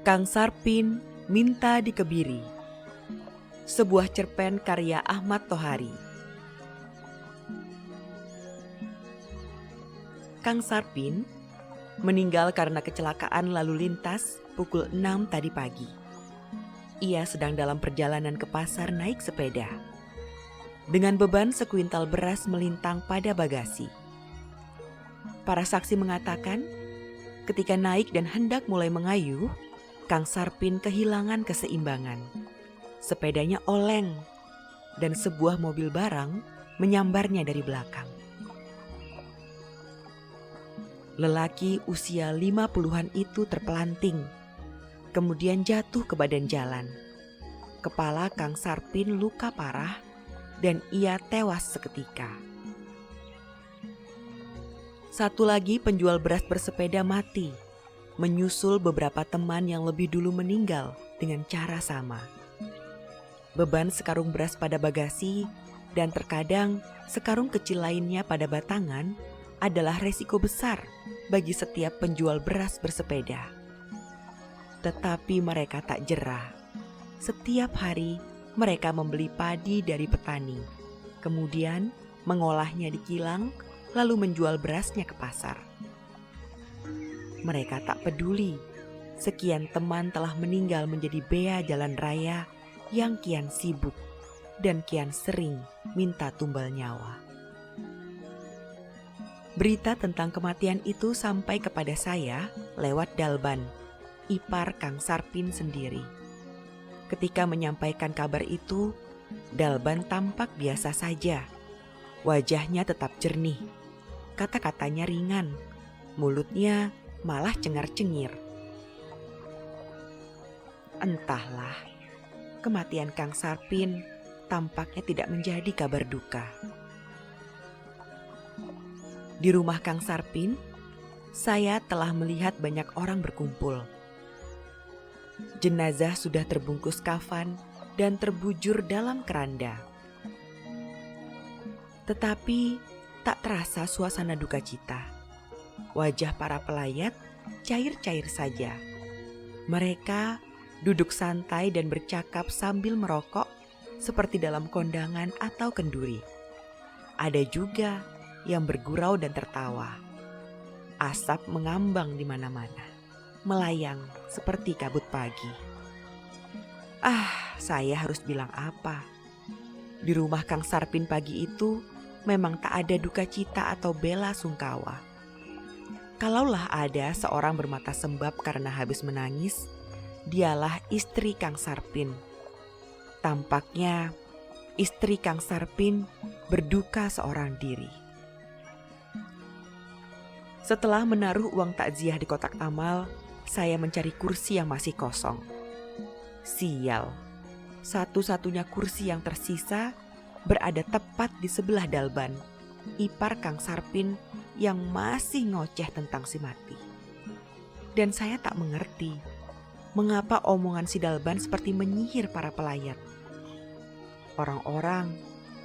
Kang Sarpin minta dikebiri. Sebuah cerpen karya Ahmad Tohari. Kang Sarpin meninggal karena kecelakaan lalu lintas pukul 6 tadi pagi. Ia sedang dalam perjalanan ke pasar naik sepeda. Dengan beban sekuintal beras melintang pada bagasi. Para saksi mengatakan, ketika naik dan hendak mulai mengayuh, Kang Sarpin kehilangan keseimbangan. Sepedanya oleng dan sebuah mobil barang menyambarnya dari belakang. Lelaki usia 50-an itu terpelanting, kemudian jatuh ke badan jalan. Kepala Kang Sarpin luka parah dan ia tewas seketika. Satu lagi penjual beras bersepeda mati, menyusul beberapa teman yang lebih dulu meninggal dengan cara sama. Beban sekarung beras pada bagasi dan terkadang sekarung kecil lainnya pada batangan adalah resiko besar bagi setiap penjual beras bersepeda. Tetapi mereka tak jerah. Setiap hari mereka membeli padi dari petani, kemudian mengolahnya di kilang, lalu menjual berasnya ke pasar. Mereka tak peduli, sekian teman telah meninggal menjadi bea jalan raya yang kian sibuk dan kian sering minta tumbal nyawa. Berita tentang kematian itu sampai kepada saya lewat Dalban, ipar Kang Sarpin sendiri. Ketika menyampaikan kabar itu, Dalban tampak biasa saja. Wajahnya tetap jernih, kata-katanya ringan, mulutnya malah cengar-cengir. Entahlah, kematian Kang Sarpin tampaknya tidak menjadi kabar duka. Di rumah Kang Sarpin, saya telah melihat banyak orang berkumpul. Jenazah sudah terbungkus kafan dan terbujur dalam keranda. Tetapi tak terasa suasana duka cita. Wajah para pelayat cair-cair saja. Mereka duduk santai dan bercakap sambil merokok seperti dalam kondangan atau kenduri. Ada juga yang bergurau dan tertawa. Asap mengambang di mana-mana, melayang seperti kabut pagi. Saya harus bilang apa? Di rumah Kang Sarpin pagi itu memang tak ada duka cita atau bela sungkawa. Kalaulah ada seorang bermata sembab karena habis menangis, dialah istri Kang Sarpin. Tampaknya istri Kang Sarpin berduka seorang diri. Setelah menaruh uang takziah di kotak amal, saya mencari kursi yang masih kosong. Sial, satu-satunya kursi yang tersisa berada tepat di sebelah Dalban, ipar Kang Sarpin yang masih ngoceh tentang si mati. Dan saya tak mengerti mengapa omongan si Dalban seperti menyihir para pelayat. Orang-orang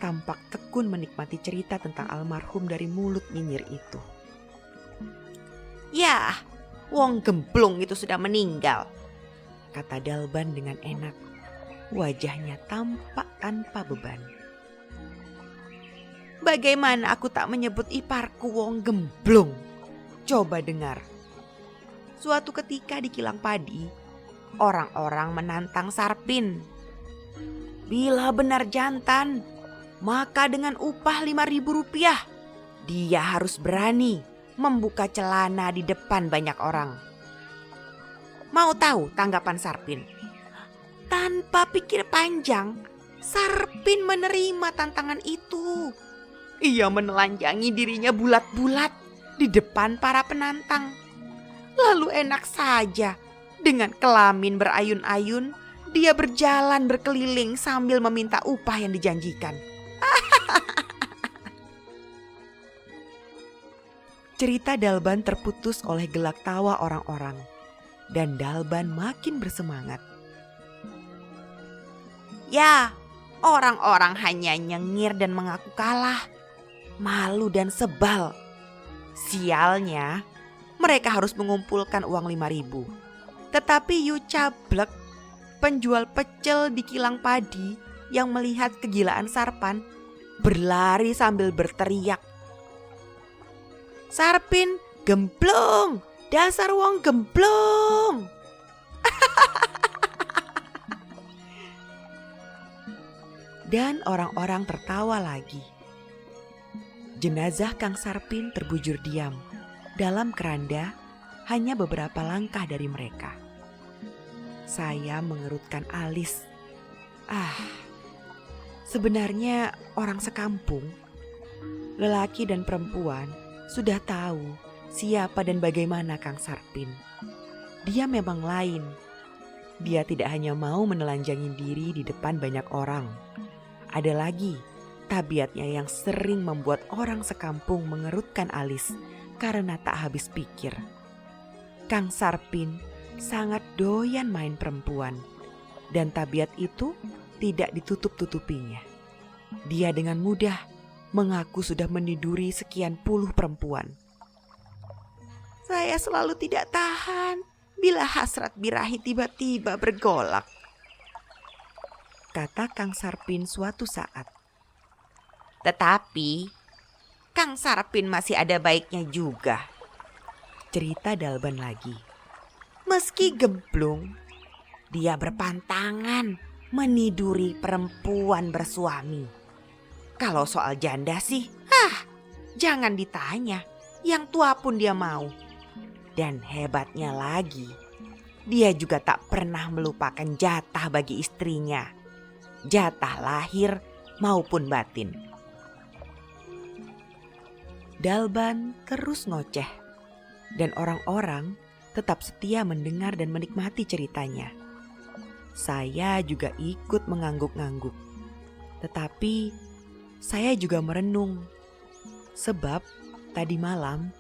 tampak tekun menikmati cerita tentang almarhum dari mulut nyinyir itu. "Yah, wong gemblung itu sudah meninggal," kata Dalban dengan enak. Wajahnya tampak tanpa beban. "Bagaimana aku tak menyebut iparku wong gemblung? Coba dengar. Suatu ketika di kilang padi, orang-orang menantang Sarpin. Bila benar jantan, maka dengan upah 5.000 rupiah, dia harus berani membuka celana di depan banyak orang. Mau tahu tanggapan Sarpin? Tanpa pikir panjang, Sarpin menerima tantangan itu. Ia menelanjangi dirinya bulat-bulat di depan para penantang. Lalu enak saja, dengan kelamin berayun-ayun, dia berjalan berkeliling sambil meminta upah yang dijanjikan. Cerita Dalban terputus oleh gelak tawa orang-orang, dan Dalban makin bersemangat. "Ya, orang-orang hanya nyengir dan mengaku kalah. Malu dan sebal. Sialnya, mereka harus mengumpulkan uang 5.000. Tetapi Yu Cablek, penjual pecel di kilang padi yang melihat kegilaan Sarpan, berlari sambil berteriak, "Sarpin gemblong, dasar wong gemblong!" Dan orang-orang tertawa lagi. Jenazah Kang Sarpin terbujur diam dalam keranda hanya beberapa langkah dari mereka. Saya mengerutkan alis. Sebenarnya orang sekampung, lelaki dan perempuan, sudah tahu siapa dan bagaimana Kang Sarpin. Dia memang lain. Dia tidak hanya mau menelanjangi diri di depan banyak orang. Ada lagi tabiatnya yang sering membuat orang sekampung mengerutkan alis karena tak habis pikir. Kang Sarpin sangat doyan main perempuan, dan tabiat itu tidak ditutup-tutupinya. Dia dengan mudah mengaku sudah meniduri sekian puluh perempuan. "Saya selalu tidak tahan bila hasrat birahi tiba-tiba bergolak," kata Kang Sarpin suatu saat. "Tetapi Kang Sarpin masih ada baiknya juga," cerita Dalban lagi. "Meski gemblung, dia berpantangan meniduri perempuan bersuami. Kalau soal janda sih, jangan ditanya, yang tua pun dia mau. Dan hebatnya lagi, dia juga tak pernah melupakan jatah bagi istrinya, jatah lahir maupun batin." Dalban terus ngoceh, dan orang-orang tetap setia mendengar dan menikmati ceritanya. Saya juga ikut mengangguk-ngangguk, tetapi saya juga merenung. Sebab tadi malam,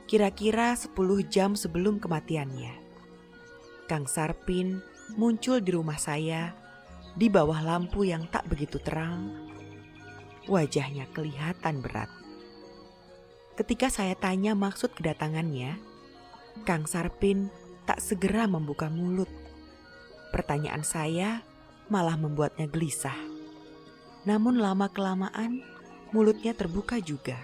kira-kira 10 jam sebelum kematiannya, Kang Sarpin muncul di rumah saya di bawah lampu yang tak begitu terang. Wajahnya kelihatan berat. Ketika saya tanya maksud kedatangannya, Kang Sarpin tak segera membuka mulut. Pertanyaan saya malah membuatnya gelisah. Namun lama-kelamaan mulutnya terbuka juga.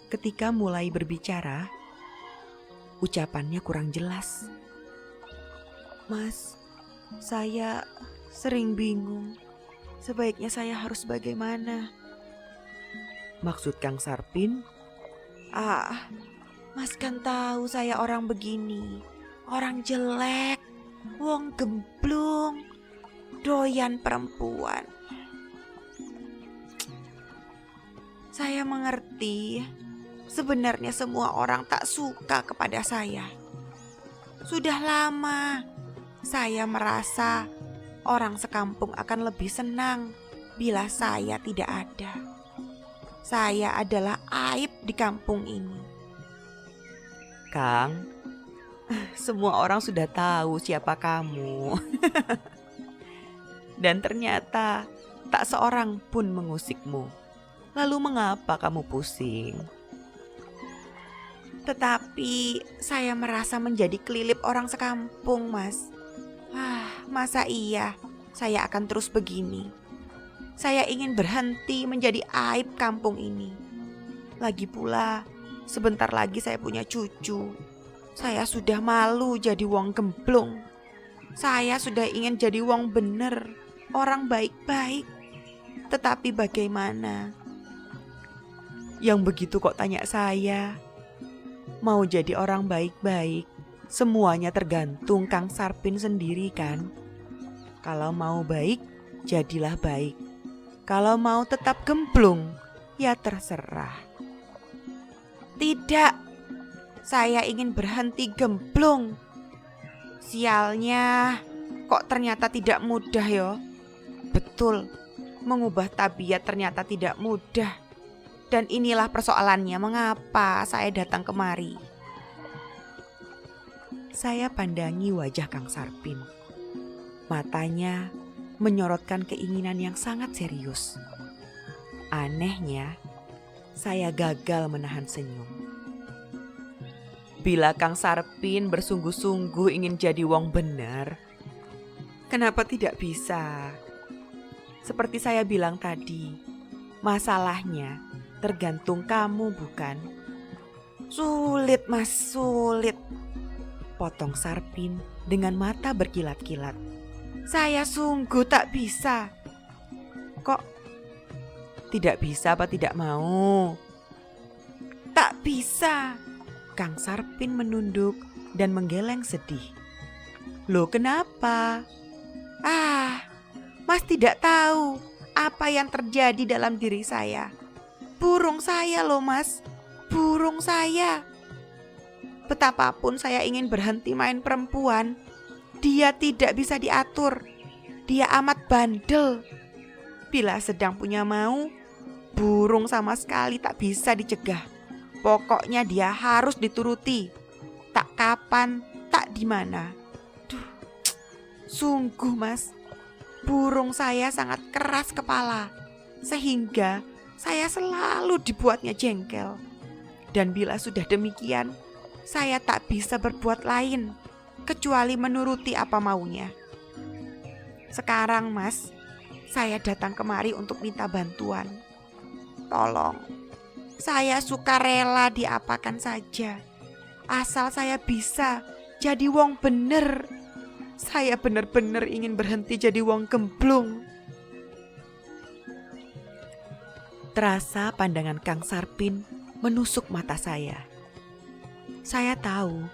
Ketika mulai berbicara, ucapannya kurang jelas. "Mas, saya sering bingung. Sebaiknya saya harus bagaimana?" Maksud Kang Sarpin, "Mas kan tahu saya orang begini, orang jelek, wong gemblung, doyan perempuan." Saya mengerti, sebenarnya semua orang tak suka kepada saya. Sudah lama saya merasa orang sekampung akan lebih senang bila saya tidak ada. Saya adalah aib di kampung ini. "Kang, semua orang sudah tahu siapa kamu." "Dan ternyata tak seorang pun mengusikmu. Lalu mengapa kamu pusing?" "Tetapi saya merasa menjadi kelilip orang sekampung, Mas. Masa iya saya akan terus begini? Saya ingin berhenti menjadi aib kampung ini. Lagi pula sebentar lagi saya punya cucu. Saya sudah malu jadi wong gemblung. Saya sudah ingin jadi wong bener, orang baik-baik. Tetapi bagaimana?" "Yang begitu kok tanya saya? Mau jadi orang baik-baik, semuanya tergantung Kang Sarpin sendiri kan. Kalau mau baik, jadilah baik. Kalau mau tetap gemblung, ya terserah." "Tidak, saya ingin berhenti gemblung." "Sialnya, kok ternyata tidak mudah yo." Betul, mengubah tabiat ternyata tidak mudah. Dan inilah persoalannya mengapa saya datang kemari. Saya pandangi wajah Kang Sarpin. Matanya menyorotkan keinginan yang sangat serius. Anehnya, saya gagal menahan senyum. Bila Kang Sarpin bersungguh-sungguh ingin jadi wong bener, kenapa tidak bisa? Seperti saya bilang tadi, masalahnya tergantung kamu bukan? Sulit Mas, sulit. Potong Sarpin dengan mata berkilat-kilat. Saya sungguh tak bisa. Kok tidak bisa apa tidak mau? Tak bisa. Kang Sarpin menunduk dan menggeleng sedih. Loh kenapa? Mas tidak tahu apa yang terjadi dalam diri saya. Burung saya loh Mas, burung saya. Betapapun saya ingin berhenti main perempuan, dia tidak bisa diatur. Dia amat bandel. Bila sedang punya mau, burung sama sekali tak bisa dicegah. Pokoknya dia harus dituruti. Tak kapan, tak di mana. Duh, sungguh Mas, burung saya sangat keras kepala, sehingga saya selalu dibuatnya jengkel. Dan bila sudah demikian, saya tak bisa berbuat lain kecuali menuruti apa maunya. Sekarang Mas, saya datang kemari untuk minta bantuan. Tolong, saya suka rela diapakan saja, asal saya bisa jadi wong bener. Saya benar-benar ingin berhenti jadi wong gemblung. Terasa pandangan Kang Sarpin menusuk mata saya. Saya tahu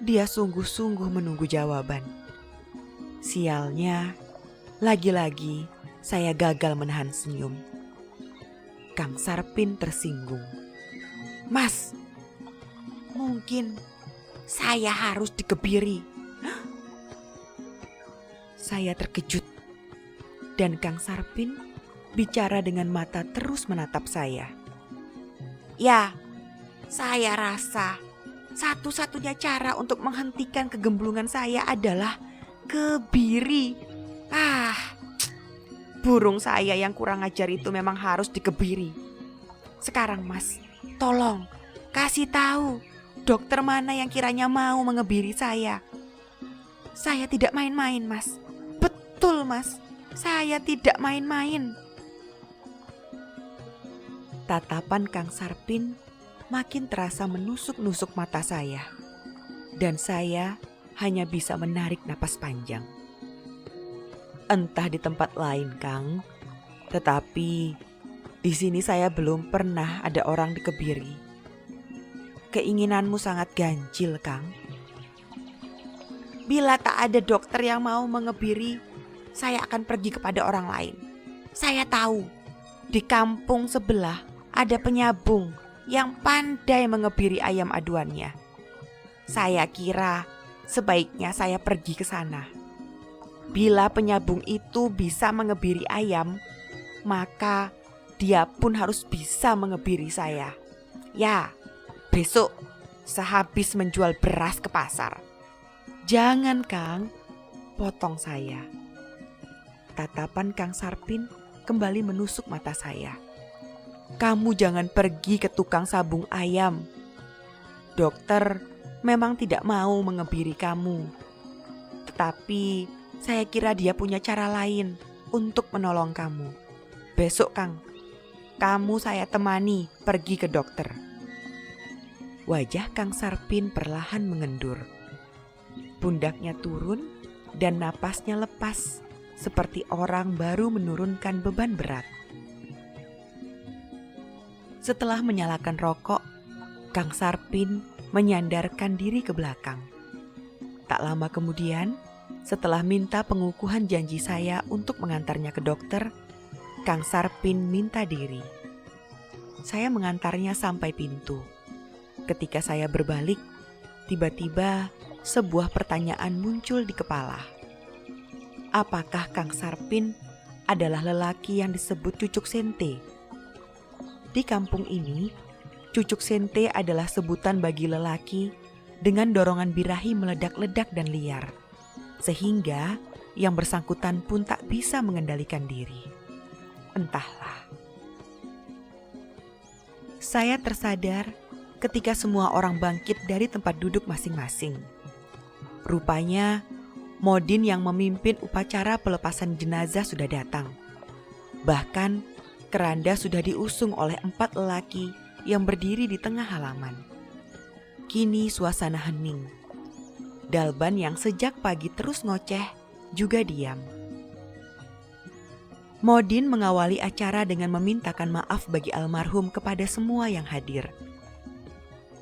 dia sungguh-sungguh menunggu jawaban. Sialnya, lagi-lagi saya gagal menahan senyum. Kang Sarpin tersinggung. Mas, mungkin saya harus dikebiri. Saya terkejut dan Kang Sarpin bicara dengan mata terus menatap saya. Ya, saya rasa satu-satunya cara untuk menghentikan kegemblungan saya adalah kebiri. Burung saya yang kurang ajar itu memang harus dikebiri. Sekarang Mas, tolong kasih tahu dokter mana yang kiranya mau mengebiri saya. Saya tidak main-main Mas. Betul Mas, saya tidak main-main. Tatapan Kang Sarpin makin terasa menusuk-nusuk mata saya. Dan saya hanya bisa menarik napas panjang. Entah di tempat lain Kang, tetapi di sini saya belum pernah ada orang dikebiri. Keinginanmu sangat ganjil Kang. Bila tak ada dokter yang mau mengebiri, saya akan pergi kepada orang lain. Saya tahu di kampung sebelah ada penyabung yang pandai mengebiri ayam aduannya. Saya kira sebaiknya saya pergi ke sana. Bila penyabung itu bisa mengebiri ayam, maka dia pun harus bisa mengebiri saya. Ya, besok sehabis menjual beras ke pasar. Jangan Kang, potong saya. Tatapan Kang Sarpin kembali menusuk mata saya. Kamu jangan pergi ke tukang sabung ayam. Dokter memang tidak mau mengebiri kamu. Tetapi saya kira dia punya cara lain untuk menolong kamu. Besok Kang, kamu saya temani pergi ke dokter. Wajah Kang Sarpin perlahan mengendur. Pundaknya turun dan napasnya lepas seperti orang baru menurunkan beban berat. Setelah menyalakan rokok, Kang Sarpin menyandarkan diri ke belakang. Tak lama kemudian, setelah minta pengukuhan janji saya untuk mengantarnya ke dokter, Kang Sarpin minta diri. Saya mengantarnya sampai pintu. Ketika saya berbalik, tiba-tiba sebuah pertanyaan muncul di kepala. Apakah Kang Sarpin adalah lelaki yang disebut Cucuk Sente? Di kampung ini, Cucuk Sente adalah sebutan bagi lelaki dengan dorongan birahi meledak-ledak dan liar, sehingga yang bersangkutan pun tak bisa mengendalikan diri. Entahlah. Saya tersadar ketika semua orang bangkit dari tempat duduk masing-masing. Rupanya Modin yang memimpin upacara pelepasan jenazah sudah datang. Bahkan keranda sudah diusung oleh 4 lelaki yang berdiri di tengah halaman. Kini suasana hening. Dalban yang sejak pagi terus ngoceh juga diam. Modin mengawali acara dengan memintakan maaf bagi almarhum kepada semua yang hadir.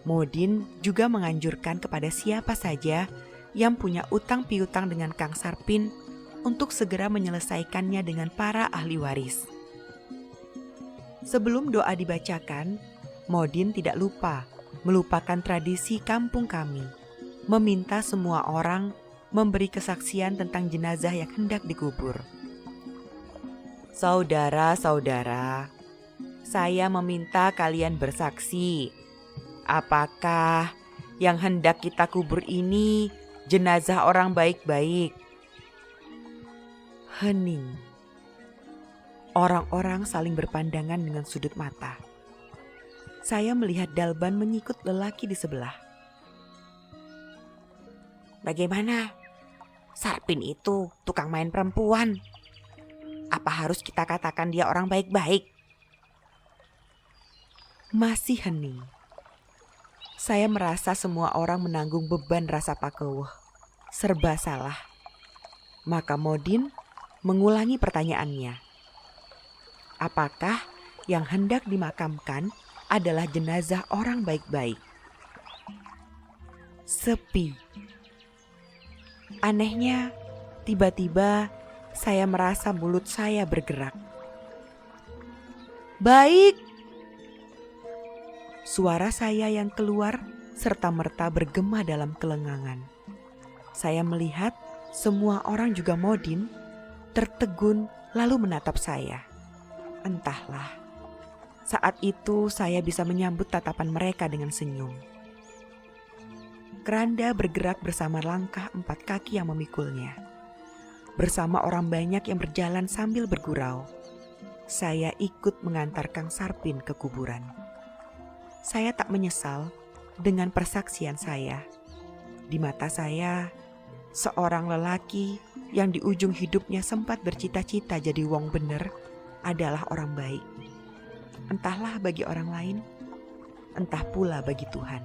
Modin juga menganjurkan kepada siapa saja yang punya utang piutang dengan Kang Sarpin untuk segera menyelesaikannya dengan para ahli waris. Sebelum doa dibacakan, Modin tidak lupa melupakan tradisi kampung kami, meminta semua orang memberi kesaksian tentang jenazah yang hendak dikubur. Saudara-saudara, saya meminta kalian bersaksi. Apakah yang hendak kita kubur ini jenazah orang baik-baik? Hening. Orang-orang saling berpandangan dengan sudut mata. Saya melihat Dalban menyikut lelaki di sebelah. Bagaimana? Sarpin itu tukang main perempuan. Apa harus kita katakan dia orang baik-baik? Masih hening. Saya merasa semua orang menanggung beban rasa pakewuh. Serba salah. Maka Modin mengulangi pertanyaannya. Apakah yang hendak dimakamkan adalah jenazah orang baik-baik? Sepi. Anehnya, tiba-tiba saya merasa mulut saya bergerak. Baik! Suara saya yang keluar serta-merta bergema dalam kelengangan. Saya melihat semua orang juga Modin tertegun lalu menatap saya. Entahlah, saat itu saya bisa menyambut tatapan mereka dengan senyum. Keranda bergerak bersama langkah 4 kaki yang memikulnya. Bersama orang banyak yang berjalan sambil bergurau, saya ikut mengantar Kang Sarpin ke kuburan. Saya tak menyesal dengan persaksian saya. Di mata saya, seorang lelaki yang di ujung hidupnya sempat bercita-cita jadi wong bener adalah orang baik. Entahlah bagi orang lain, entah pula bagi Tuhan.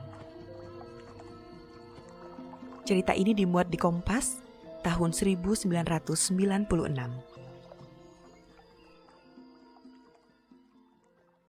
Cerita ini dimuat di Kompas tahun 1996.